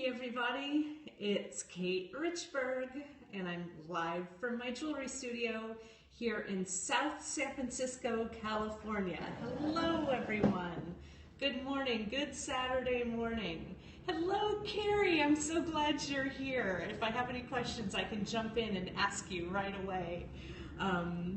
everybody. It's Kate Richburg, and I'm live from my jewelry studio here in South San Francisco, California. Hello, everyone. Good morning. Good Saturday morning. Hello, Carrie. I'm so glad you're here. If I have any questions, I can jump in and ask you right away.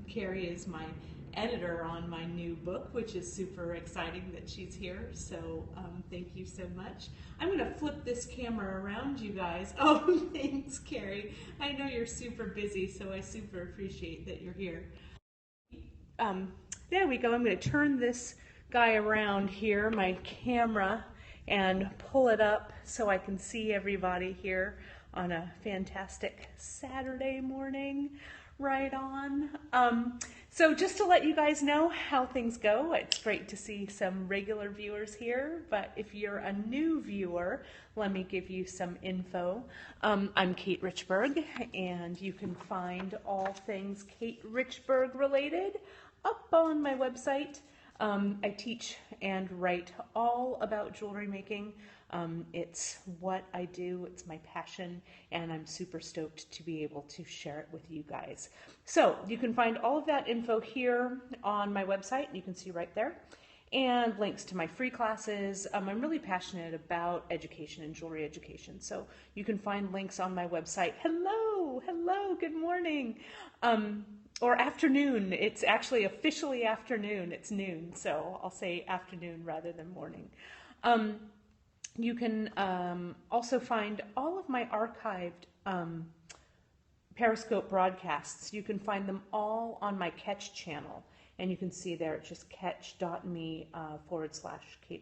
Carrie is my editor on my new book, which is super exciting that she's here. So thank you so much. I'm going to flip this camera around, you guys. Oh, thanks, Carrie. I know you're super busy, so I super appreciate that you're here. There we go. I'm going to turn this guy around here, my camera, and pull it up so I can see everybody here on a fantastic Saturday morning. Right on. So just to let you guys know how things go, it's great to see some regular viewers here, but if you're a new viewer, let me give you some info. I'm Kate Richburg, and you can find all things Kate Richburg related up on my website. I teach and write all about jewelry making. It's what I do, it's my passion, and I'm super stoked to be able to share it with you guys. So you can find all of that info here on my website, you can see right there, and links to my free classes. I'm really passionate about education and jewelry education, so you can find links on my website. Hello, good morning. Or afternoon. It's actually officially afternoon. It's noon, so I'll say afternoon rather than morning. You can also find all of my archived Periscope broadcasts. You can find them all on my Catch channel, and you can see there it's just catch.me/Kate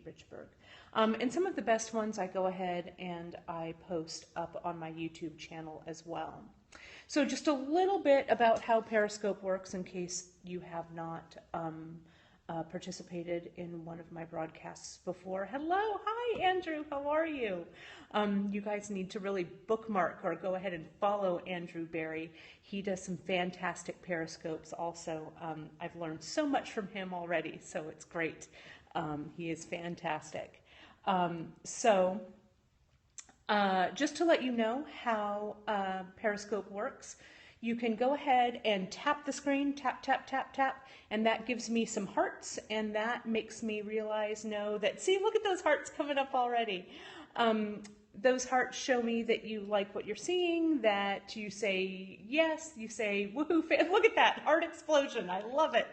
Richburg. And some of the best ones I go ahead and I post up on my YouTube channel as well. So just a little bit about how Periscope works in case you have not participated in one of my broadcasts before. Hello, hi Andrew, how are you? You guys need to really bookmark or go ahead and follow Andrew Berry. He does some fantastic Periscopes also. I've learned so much from him already, so it's great. He is fantastic. Just to let you know how Periscope works, you can go ahead and tap the screen, tap, tap, tap, tap, and that gives me some hearts, and that makes me know that, see, look at those hearts coming up already. Those hearts show me that you like what you're seeing, that you say yes, you say woohoo, fan. Look at that, heart explosion, I love it.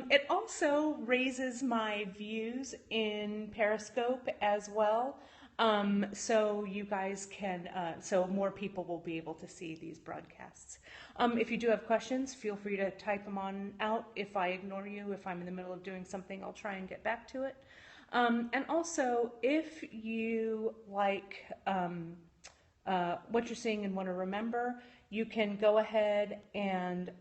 It also raises my views in Periscope as well. So you guys can, so more people will be able to see these broadcasts. If you do have questions, feel free to type them on out. If I ignore you, if I'm in the middle of doing something, I'll try and get back to it. And also, if you like what you're seeing and want to remember, you can go ahead and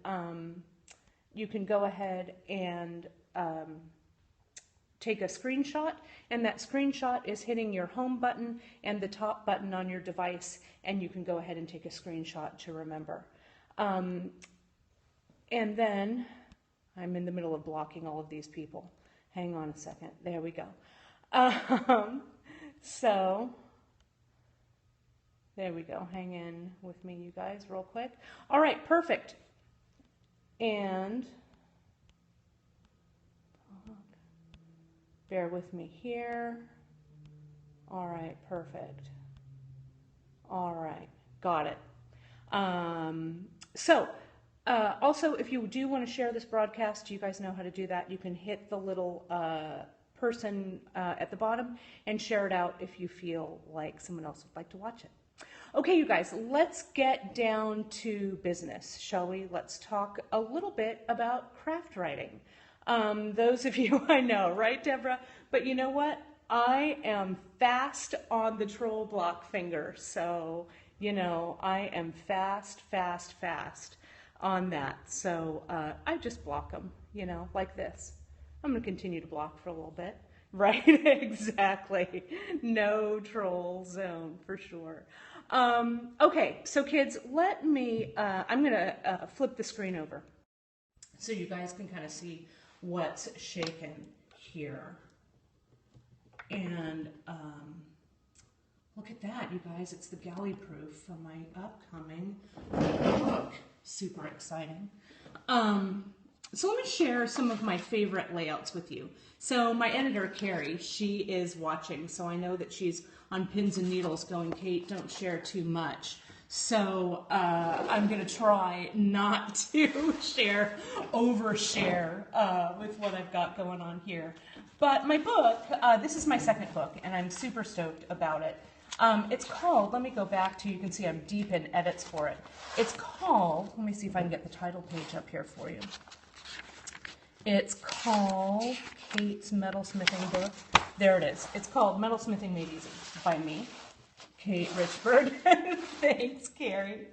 take a screenshot, and that screenshot is hitting your home button and the top button on your device, and you can go ahead and take a screenshot to remember. And then I'm in the middle of blocking all of these people. Hang on a second. There we go. So there we go. Hang in with me, you guys, real quick. All right, perfect. And bear with me here. All right, perfect. All right, got it. Also, if you do want to share this broadcast, you guys know how to do that. You can hit the little person at the bottom and share it out if you feel like someone else would like to watch it. Okay, you guys, let's get down to business, shall we? Let's talk a little bit about craft writing. Those of you I know, right, Deborah? But you know what? I am fast on the troll block finger. So, you know, I am fast on that. So I just block them, you know, like this. I'm going to continue to block for a little bit. Right, exactly. No troll zone for sure. Okay, so kids, let me, I'm going to flip the screen over so you guys can kind of see what's shaken here. And Look at that, you guys. It's the galley proof for my upcoming book. Super exciting. So let me share some of my favorite layouts with you. So my editor, Carrie, she is watching, so I know that she's on pins and needles going, Kate, don't share too much. So I'm going to try not to overshare with what I've got going on here. But my book, this is my second book, and I'm super stoked about it. It's called, let me go back to, you can see I'm deep in edits for it. It's called, let me see if I can get the title page up here for you. It's called Kate's Metalsmithing book. There it is. It's called Metalsmithing Made Easy by me, Kate Richford. Thanks, Carrie.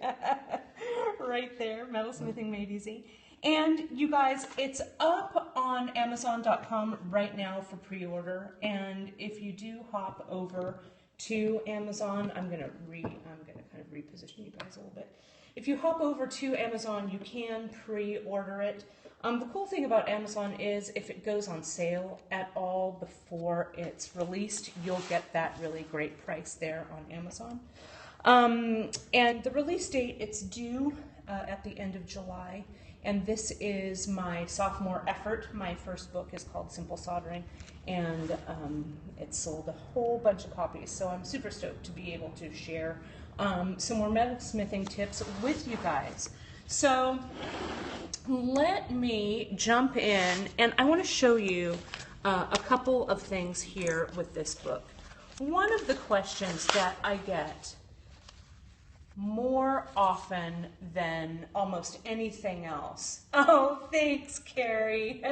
Right there, Metalsmithing Made Easy. And you guys, it's up on Amazon.com right now for pre-order. And if you do hop over to Amazon, I'm gonna kind of reposition you guys a little bit. If you hop over to Amazon, you can pre-order it. The cool thing about Amazon is if it goes on sale at all before it's released, you'll get that really great price there on Amazon. And the release date, it's due at the end of July. And this is my sophomore effort. My first book is called Simple Soldering, and it sold a whole bunch of copies. So I'm super stoked to be able to share some more metalsmithing tips with you guys. So let me jump in, and I want to show you a couple of things here with this book. One of the questions that I get more often than almost anything else. Oh, thanks, Carrie.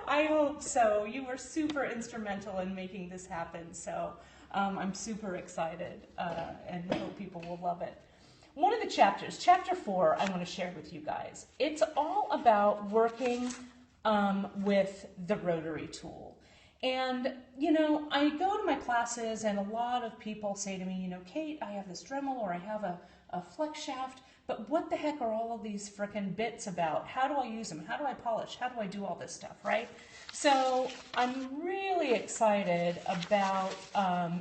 I hope so. You were super instrumental in making this happen, so I'm super excited and hope people will love it. One of the chapters, chapter 4, I want to share with you guys. It's all about working with the rotary tool. And, you know, I go to my classes and a lot of people say to me, you know, Kate, I have this Dremel or I have a flex shaft, but what the heck are all of these frickin' bits about? How do I use them? How do I polish? How do I do all this stuff, right? So I'm really excited about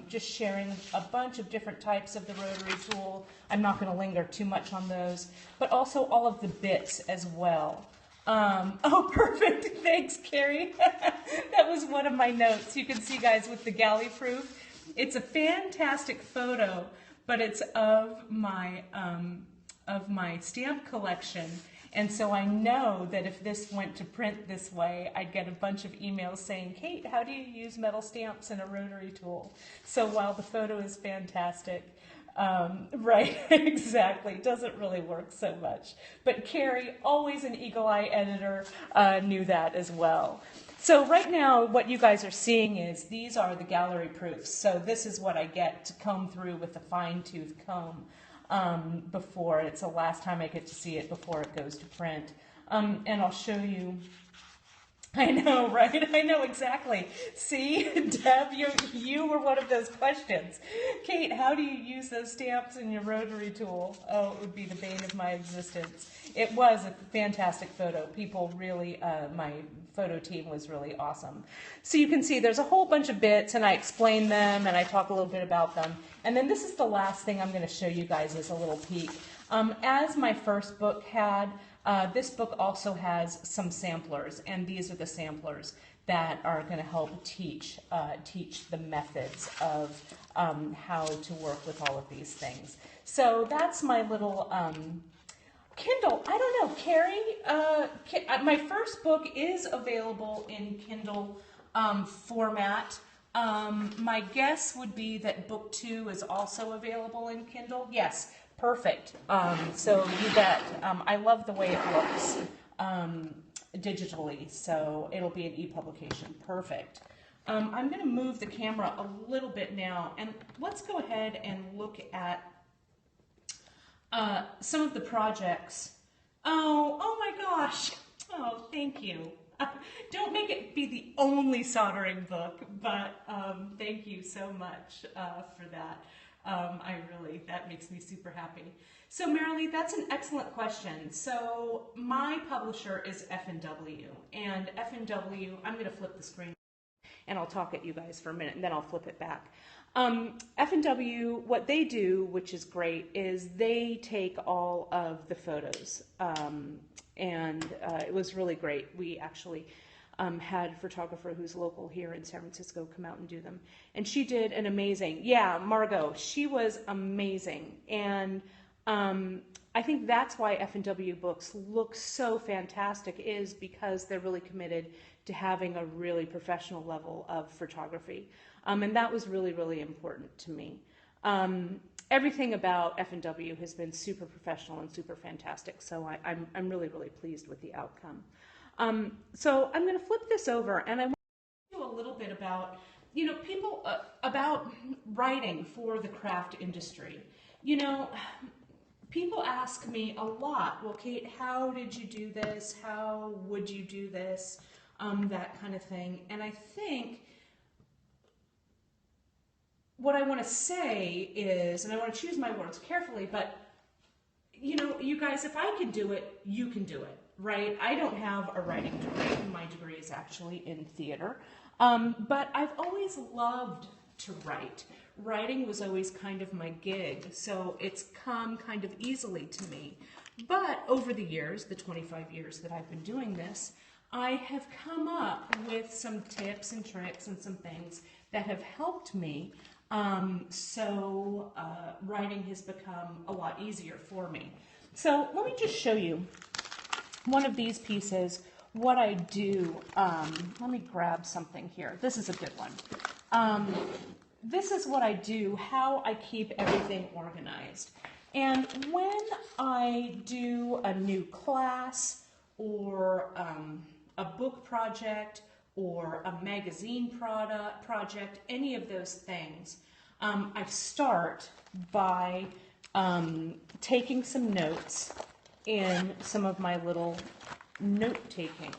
just sharing a bunch of different types of the rotary tool. I'm not going to linger too much on those, but also all of the bits as well. Oh, perfect. Thanks, Carrie. That was one of my notes. You can see, guys, with the galley proof. It's a fantastic photo, but it's of my stamp collection. And so I know that if this went to print this way, I'd get a bunch of emails saying, Kate, how do you use metal stamps in a rotary tool? So while the photo is fantastic, right, exactly, doesn't really work so much. But Carrie, always an eagle eye editor, knew that as well. So right now, what you guys are seeing is these are the gallery proofs. So this is what I get to comb through with a fine-tooth comb before. It's the last time I get to see it before it goes to print. And I'll show you. I know, right? I know exactly. See, Deb, you were one of those questions. Kate, how do you use those stamps in your rotary tool? Oh, it would be the bane of my existence. It was a fantastic photo. People really, my photo team was really awesome. So you can see there's a whole bunch of bits, and I explain them, and I talk a little bit about them. And then this is the last thing I'm going to show you guys as a little peek. As my first book had, this book also has some samplers, and these are the samplers that are going to help teach the methods of how to work with all of these things. So that's my little Kindle. I don't know, Carrie, my first book is available in Kindle format. My guess would be that book 2 is also available in Kindle. Yes. Perfect. So you bet. I love the way it looks digitally, so it'll be an e-publication. Perfect. I'm going to move the camera a little bit now, and let's go ahead and look at some of the projects. Oh my gosh. Oh, thank you. Don't make it be the only soldering book, but thank you so much for that. That makes me super happy. So Marilee, that's an excellent question. So my publisher is F&W, and F&W, I'm going to flip the screen and I'll talk at you guys for a minute and then I'll flip it back. F&W, what they do, which is great, is they take all of the photos, and it was really great. We actually had a photographer who's local here in San Francisco come out and do them, and she did an amazing, yeah, Margot, she was amazing, and I think that's why F&W books look so fantastic, is because they're really committed to having a really professional level of photography. And that was really, really important to me. Everything about F&W has been super professional and super fantastic, so I'm really, really pleased with the outcome. So I'm going to flip this over, and I want to do a little bit about, you know, people, about writing for the craft industry. You know, people ask me a lot, well, Kate, how did you do this? How would you do this? That kind of thing. And I think what I want to say is, and I want to choose my words carefully, but, you know, you guys, if I can do it, you can do it, right? I don't have a writing degree. My degree is actually in theater. But I've always loved to write. Writing was always kind of my gig, so it's come kind of easily to me. But over the years, the 25 years that I've been doing this, I have come up with some tips and tricks and some things that have helped me. So writing has become a lot easier for me. So let me just show you one of these pieces, what I do. Let me grab something here. This is a good one. This is what I do, how I keep everything organized. And when I do a new class or a book project or a magazine project, any of those things, I start by taking some notes in some of my little note-taking.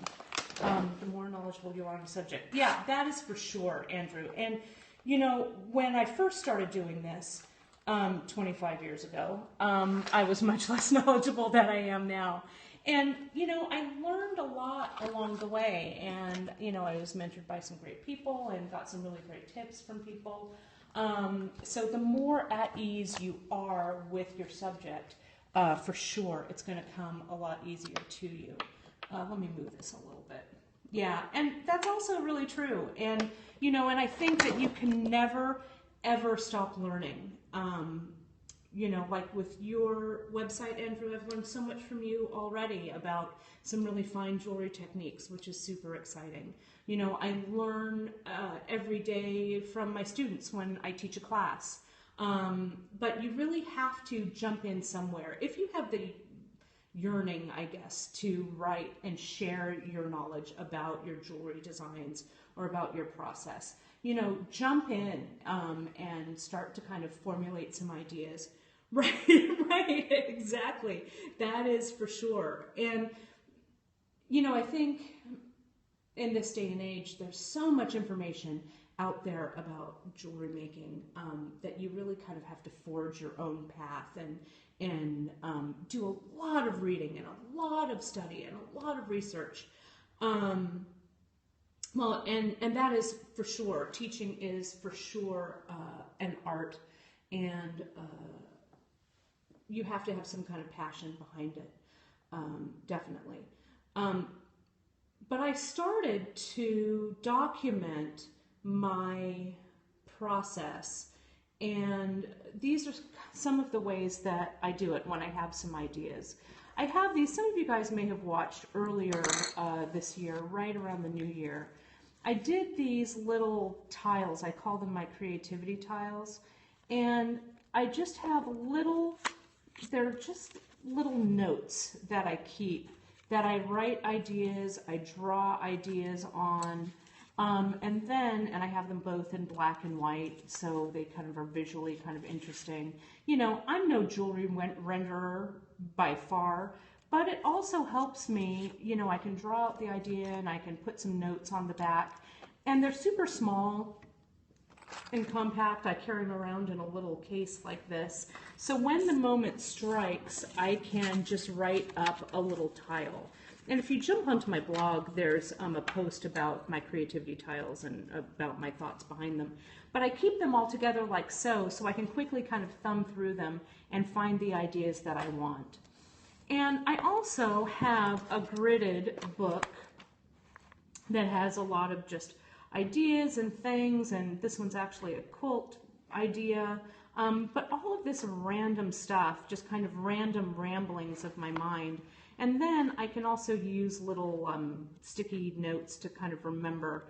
The more knowledgeable you are on the subject. Yeah, that is for sure, Andrew. And, you know, when I first started doing this 25 years ago, I was much less knowledgeable than I am now. And, you know, I learned a lot along the way, and, you know, I was mentored by some great people and got some really great tips from people. So the more at ease you are with your subject, for sure, it's going to come a lot easier to you. Let me move this a little bit. Yeah, and that's also really true. And, you know, and I think that you can never, ever stop learning. You know, like with your website, Andrew, I've learned so much from you already about some really fine jewelry techniques, which is super exciting. You know, I learn every day from my students when I teach a class. But you really have to jump in somewhere. If you have the yearning, I guess, to write and share your knowledge about your jewelry designs or about your process, you know, jump in and start to kind of formulate some ideas. Right, right, exactly. That is for sure. And, you know, I think in this day and age, there's so much information out there about jewelry making that you really kind of have to forge your own path and do a lot of reading and a lot of study and a lot of research. Well, and that is for sure. Teaching is for sure an art, and you have to have some kind of passion behind it, definitely. But I started to document my process, and these are some of the ways that I do it when I have some ideas. I have these, some of you guys may have watched earlier this year, right around the new year. I did these little tiles, I call them my creativity tiles, and I just have little, they're just little notes that I keep, that I write ideas, I draw ideas on, and I have them both in black and white, so they kind of are visually kind of interesting. You know, I'm no jewelry renderer by far, but it also helps me, you know, I can draw out the idea and I can put some notes on the back, and they're super small and compact. I carry them around in a little case like this. So when the moment strikes, I can just write up a little tile. And if you jump onto my blog, there's a post about my creativity tiles and about my thoughts behind them. But I keep them all together like so I can quickly kind of thumb through them and find the ideas that I want. And I also have a gridded book that has a lot of just ideas and things, and this one's actually a quilt idea. But all of this random stuff, just kind of random ramblings of my mind. And then I can also use little sticky notes to kind of remember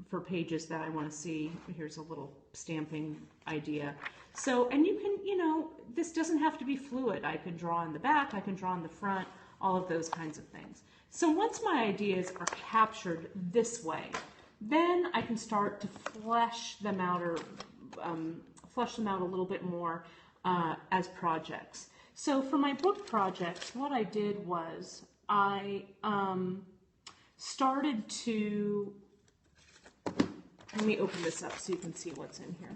for pages that I want to see. Here's a little stamping idea. So, and you can, you know, this doesn't have to be fluid. I can draw in the back, I can draw in the front, all of those kinds of things. So once my ideas are captured this way, then I can start to flesh them out or flesh them out a little bit more as projects. So for my book projects, what I did was I started to, let me open this up so you can see what's in here.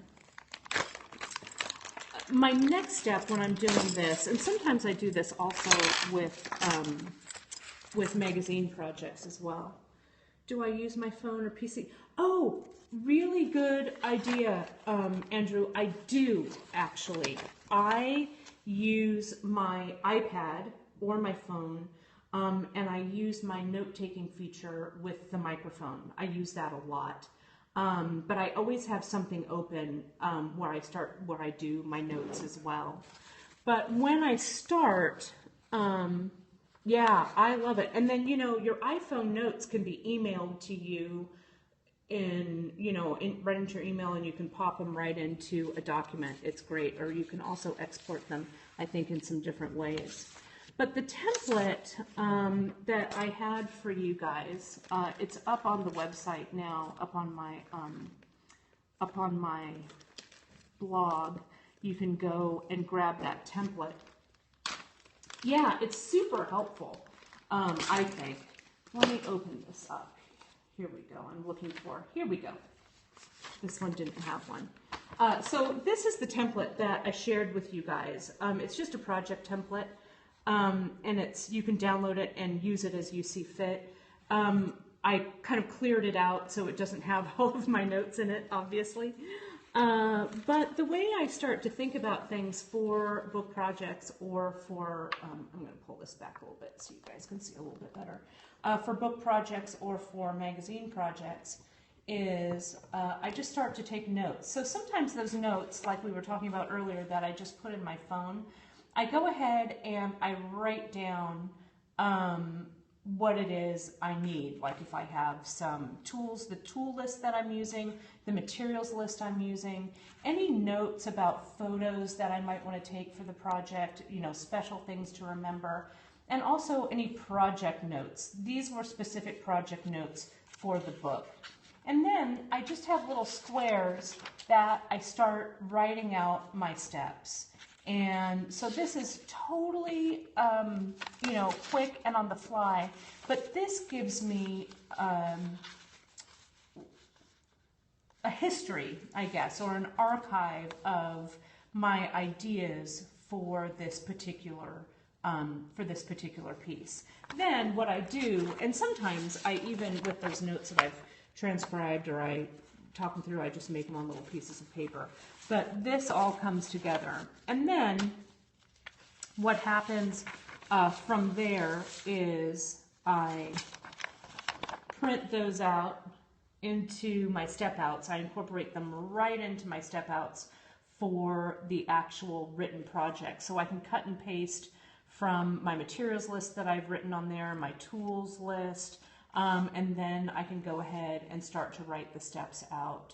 My next step when I'm doing this, and sometimes I do this also with magazine projects as well. Do I use my phone or PC? Oh, really good idea, Andrew. I do, actually. I use my iPad or my phone, and I use my note-taking feature with the microphone. I use that a lot. But I always have something open where I do my notes as well. But when I start, yeah, I love it. And then, you know, your iPhone notes can be emailed to you right into your email, and you can pop them right into a document. It's great. Or you can also export them, I think, in some different ways. But the template that I had for you guys, it's up on the website now, up on my blog. You can go and grab that template. Yeah, it's super helpful, I think. Let me open this up. Here we go. I'm looking for, here we go. This one didn't have one. So this is the template that I shared with you guys. It's just a project template. And you can download it and use it as you see fit. I kind of cleared it out so it doesn't have all of my notes in it, obviously. But the way I start to think about things for book projects or for, I'm going to pull this back a little bit so you guys can see a little bit better. For book projects or for magazine projects is I just start to take notes. So sometimes those notes, like we were talking about earlier, that I just put in my phone, I go ahead and I write down what it is I need. Like if I have some tools, the tool list that I'm using, the materials list I'm using, any notes about photos that I might want to take for the project, you know, special things to remember, and also any project notes. These were specific project notes for the book. And then I just have little squares that I start writing out my steps. And so this is totally, you know, quick and on the fly, but this gives me a history, I guess, or an archive of my ideas for this particular piece. Then what I do, and sometimes I even, with those notes that I've transcribed or I talk them through, I just make them on little pieces of paper. But this all comes together. And then what happens from there is I print those out into my step outs. I incorporate them right into my step outs for the actual written project. So I can cut and paste from my materials list that I've written on there, my tools list, and then I can go ahead and start to write the steps out.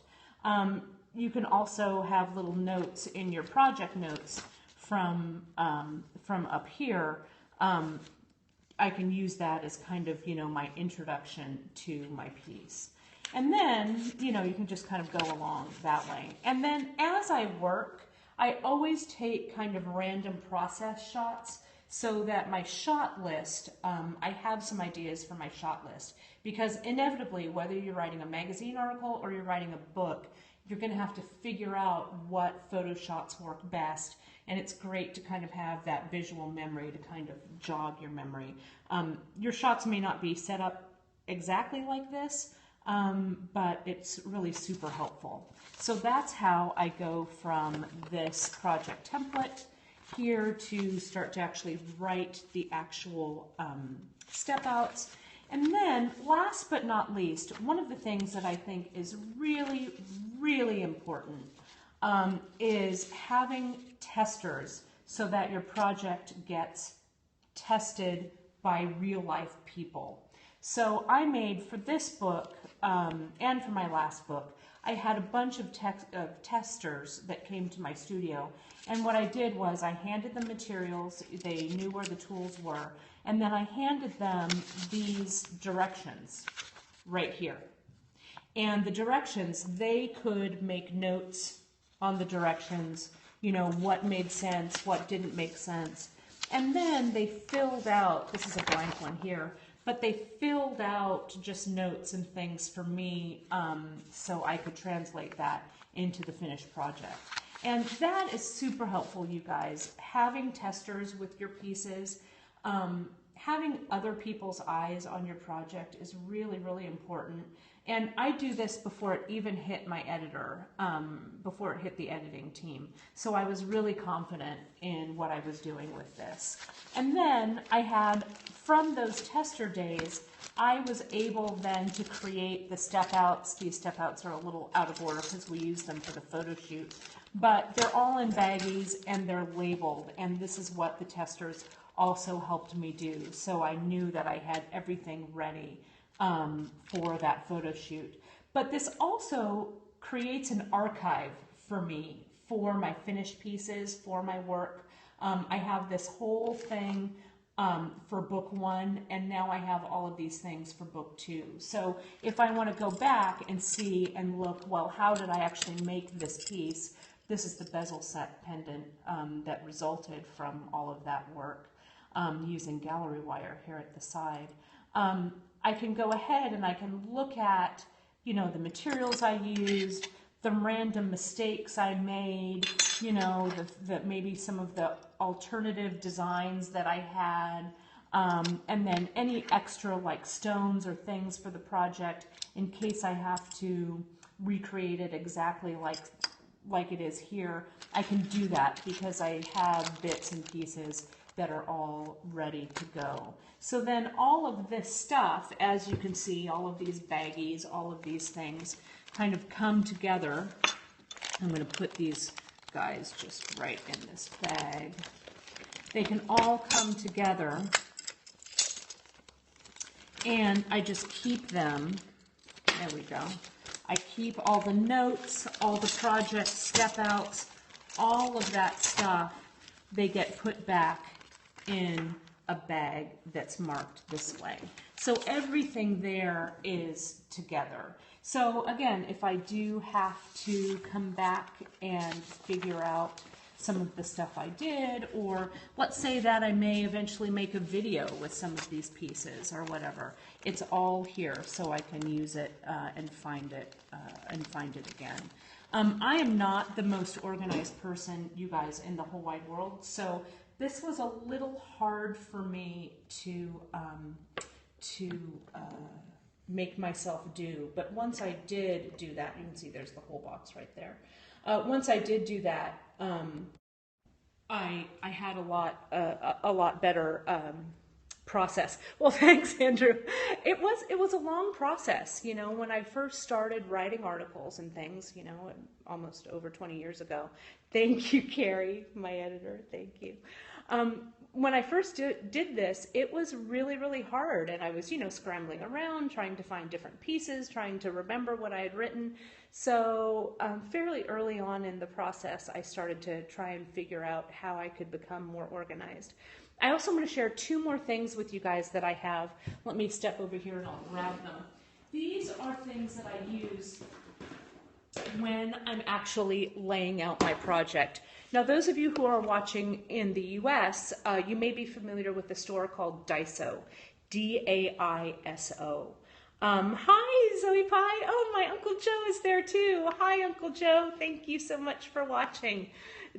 You can also have little notes in your project notes from up here. I can use that as kind of, you know, my introduction to my piece. And then, you know, you can just kind of go along that way. And then as I work, I always take kind of random process shots so that my shot list, I have some ideas for my shot list. Because inevitably, whether you're writing a magazine article or you're writing a book, you're going to have to figure out what photo shots work best and it's great to kind of have that visual memory to kind of jog your memory. Your shots may not be set up exactly like this, but it's really super helpful. So that's how I go from this project template here to start to actually write the actual step outs. And then last but not least, one of the things that I think is really, really important is having testers so that your project gets tested by real life people. So I made for this book and for my last book, I had a bunch of testers that came to my studio, and what I did was I handed them materials, they knew where the tools were, and then I handed them these directions right here. And the directions, they could make notes on the directions, you know, what made sense, what didn't make sense. And then they filled out, this is a blank one here, but they filled out just notes and things for me so I could translate that into the finished project. And that is super helpful, you guys. Having testers with your pieces, having other people's eyes on your project is really, really important. And I do this before it even hit my editor, before it hit the editing team. So I was really confident in what I was doing with this. And then I had, from those tester days, I was able then to create the step outs. These step outs are a little out of order because we use them for the photo shoot. But they're all in baggies and they're labeled. And this is what the testers also helped me do. So I knew that I had everything ready for that photo shoot. But this also creates an archive for me, for my finished pieces, for my work. I have this whole thing for book 1, and now I have all of these things for book 2. So if I want to go back and see and look, well, how did I actually make this piece? This is the bezel set pendant that resulted from all of that work using gallery wire here at the side. I can go ahead and I can look at, you know, the materials I used, the random mistakes I made, you know, maybe some of the alternative designs that I had, and then any extra like stones or things for the project in case I have to recreate it exactly like it is here. I can do that because I have bits and pieces that are all ready to go. So then all of this stuff, as you can see, all of these baggies, all of these things kind of come together. I'm going to put these guys just right in this bag. They can all come together, and I just keep them. There we go. I keep all the notes, all the project step outs, all of that stuff. They get put back in a bag that's marked this way. So everything there is together. So again, if I do have to come back and figure out some of the stuff I did, or let's say that I may eventually make a video with some of these pieces or whatever, it's all here so I can use it and find it again. I am not the most organized person, you guys, in the whole wide world, so this was a little hard for me to make myself do. But once I did do that, you can see there's the whole box right there. Once I did do that, I had a lot better process. Well, thanks, Andrew. It was a long process, you know, when I first started writing articles and things, you know, almost over 20 years ago. Thank you, Carrie, my editor. Thank you. When I first did this, it was really, really hard, and I was, you know, scrambling around, trying to find different pieces, trying to remember what I had written. So fairly early on in the process, I started to try and figure out how I could become more organized. I also want to share 2 more things with you guys that I have. Let me step over here and I'll grab them. These are things that I use when I'm actually laying out my project. Now, those of you who are watching in the US, you may be familiar with the store called Daiso, D-A-I-S-O. Hi, Zoe Pie. Oh, my Uncle Joe is there too. Hi, Uncle Joe. Thank you so much for watching.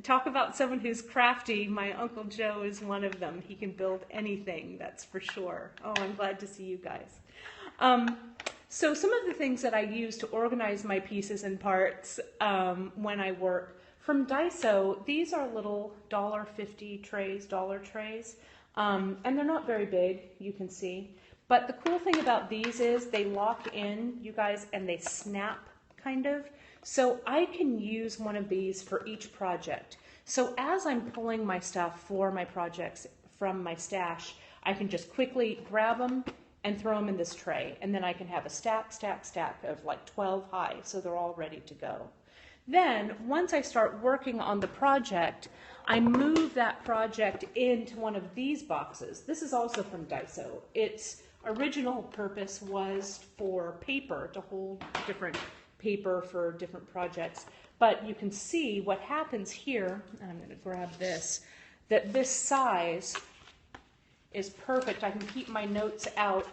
Talk about someone who's crafty. My Uncle Joe is one of them. He can build anything, that's for sure. Oh, I'm glad to see you guys. So some of the things that I use to organize my pieces and parts when I work, from Daiso, these are little $1.50 trays, dollar trays, and they're not very big, you can see. But the cool thing about these is they lock in, you guys, and they snap, kind of. So I can use one of these for each project. So as I'm pulling my stuff for my projects from my stash, I can just quickly grab them and throw them in this tray. And then I can have a stack of like 12 high, so they're all ready to go. Then, once I start working on the project, I move that project into one of these boxes. This is also from Daiso. Its original purpose was for paper, to hold different paper for different projects. But you can see what happens here, and I'm going to grab this, that this size is perfect. I can keep my notes out.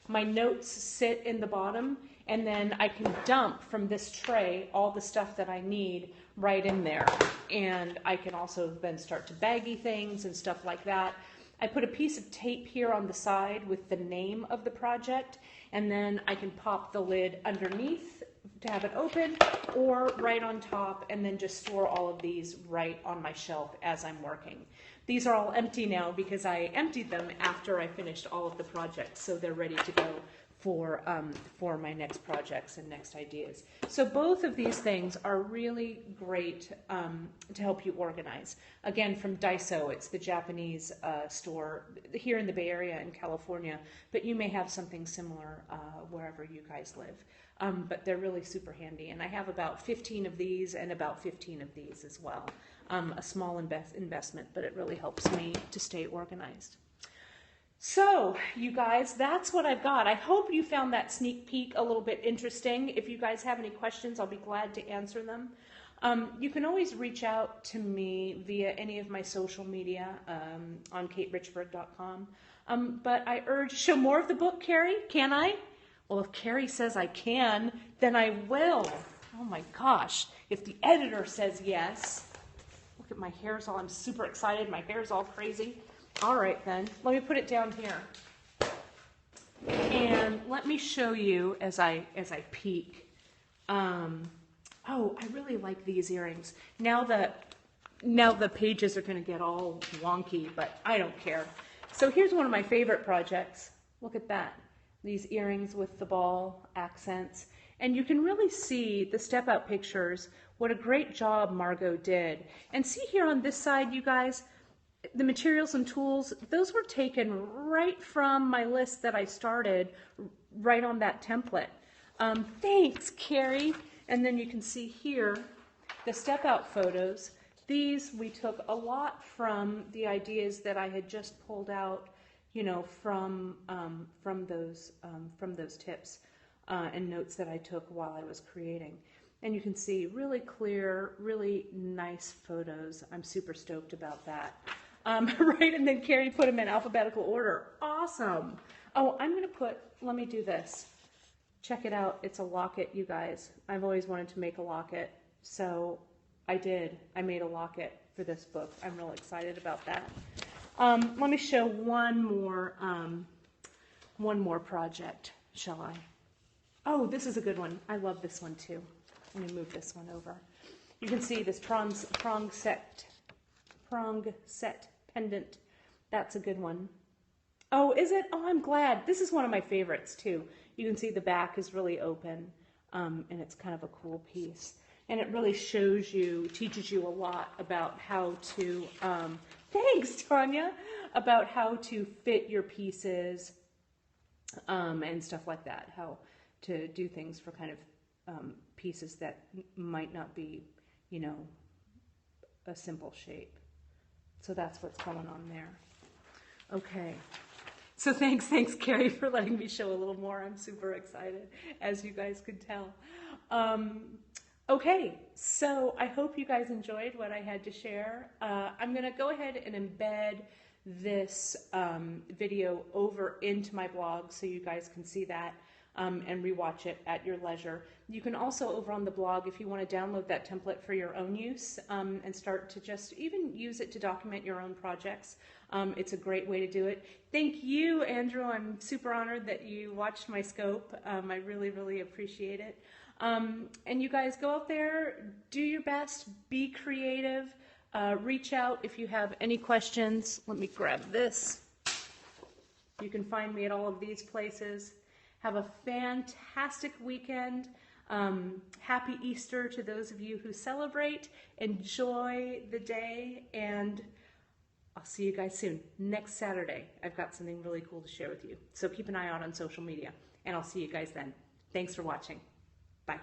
My notes sit in the bottom, and then I can dump from this tray all the stuff that I need right in there. And I can also then start to baggy things and stuff like that. I put a piece of tape here on the side with the name of the project, and then I can pop the lid underneath to have it open, or right on top, and then just store all of these right on my shelf as I'm working. These are all empty now because I emptied them after I finished all of the projects, so they're ready to go for my next projects and next ideas. So both of these things are really great to help you organize. Again, from Daiso, it's the Japanese store here in the Bay Area in California, but you may have something similar wherever you guys live. But they're really super handy, and I have about 15 of these and about 15 of these as well. A small investment, but it really helps me to stay organized. So, you guys, that's what I've got. I hope you found that sneak peek a little bit interesting. If you guys have any questions, I'll be glad to answer them. You can always reach out to me via any of my social media on katerichbourg.com. But I urge, show more of the book, Carrie, can I? Well, if Carrie says I can, then I will. Oh my gosh, if the editor says yes. Look at my hair's all, I'm super excited, my hair's all crazy. All right then, let me put it down here. And let me show you as I peek. Oh, I really like these earrings. Now the pages are gonna get all wonky, but I don't care. So here's one of my favorite projects. Look at that. These earrings with the ball accents. And you can really see the step out pictures, what a great job Margot did. And see here on this side, you guys, the materials and tools, those were taken right from my list that I started right on that template. Thanks, Carrie. And then you can see here the step out photos. These we took a lot from the ideas that I had just pulled out, you know, from those tips and notes that I took while I was creating. And you can see really clear, really nice photos. I'm super stoked about that. Right, and then Carrie put them in alphabetical order. Awesome. Oh, I'm gonna put, let me do this. Check it out, it's a locket, you guys. I've always wanted to make a locket, so I did. I made a locket for this book. I'm real excited about that. Let me show one more project, shall I? Oh, this is a good one. I love this one too. Let me move this one over. You can see this prong set pendant. That's a good one. Oh, is it? Oh, I'm glad. This is one of my favorites too. You can see the back is really open, and it's kind of a cool piece. And it really shows you, teaches you a lot about how to, thanks, Tanya, about how to fit your pieces and stuff like that, how to do things for kind of pieces that might not be, you know, a simple shape. So that's what's going on there. Okay. So thanks, Carrie, for letting me show a little more. I'm super excited, as you guys could tell. Okay, so I hope you guys enjoyed what I had to share. I'm going to go ahead and embed this video over into my blog so you guys can see that. and rewatch it at your leisure. You can also, over on the blog, if you want to download that template for your own use and start to just even use it to document your own projects, it's a great way to do it. Thank you, Andrew. I'm super honored that you watched my scope. I really, really appreciate it. And you guys go out there, do your best, be creative, reach out if you have any questions. Let me grab this. You can find me at all of these places. Have a fantastic weekend. Happy Easter to those of you who celebrate. Enjoy the day, and I'll see you guys soon. Next Saturday, I've got something really cool to share with you. So keep an eye out on social media, and I'll see you guys then. Thanks for watching. Bye.